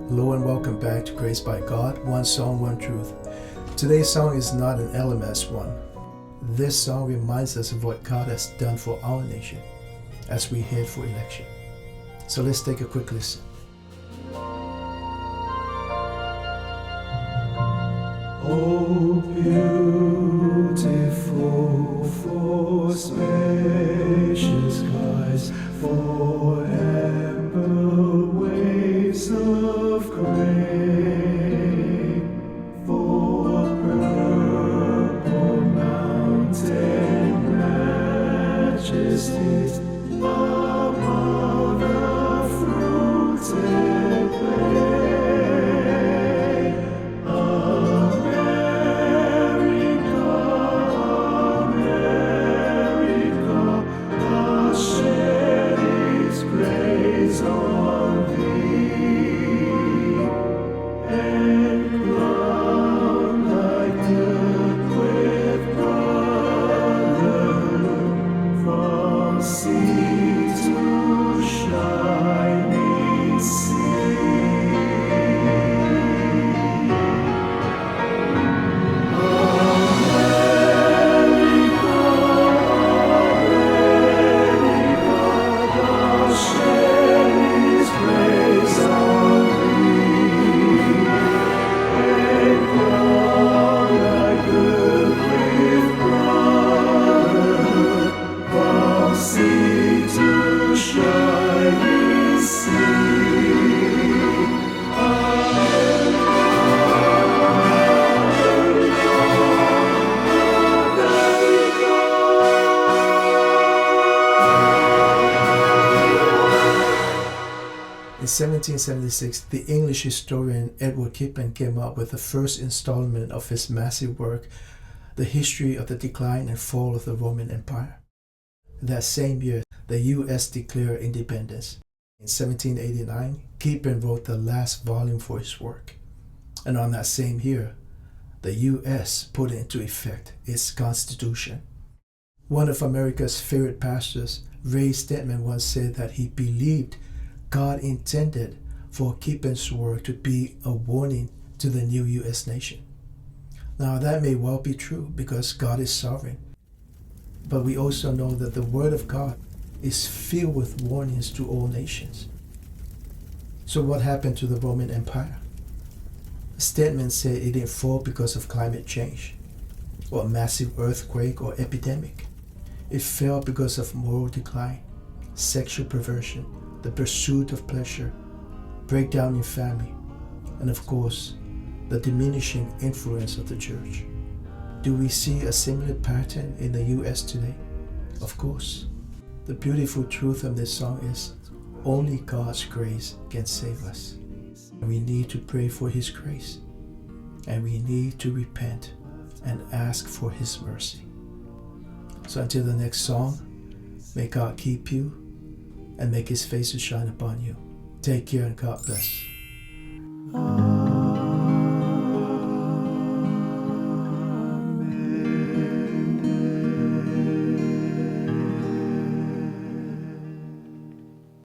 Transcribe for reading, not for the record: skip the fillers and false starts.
Hello and welcome back to Grace by God, One Song, One Truth. Today's song is not an LMS one. This song reminds us of what God has done for our nation as we head for election. So let's take a quick listen. Oh, beautiful for spacious skies, for amber waves of gray, for purple mountain majesties above the fruited plain. In 1776, the English historian Edward Kippen came up with the first installment of his massive work, The History of the Decline and Fall of the Roman Empire. That same year, the U.S. declared independence. In 1789, Kippen wrote the last volume for his work. And on that same year, the U.S. put into effect its Constitution. One of America's favorite pastors, Ray Stedman, once said that he believed God intended for Kippen's work to be a warning to the new U.S. nation. Now that may well be true because God is sovereign. But we also know that the Word of God is filled with warnings to all nations. So what happened to the Roman Empire? Stedman said it didn't fall because of climate change, or a massive earthquake or epidemic. It fell because of moral decline, sexual perversion, the pursuit of pleasure, breakdown in family, and of course, the diminishing influence of the church. Do we see a similar pattern in the U.S. today? Of course. The beautiful truth of this song is only God's grace can save us. And we need to pray for His grace. And we need to repent and ask for His mercy. So until the next song, may God keep you and make His face to shine upon you. Take care and God bless.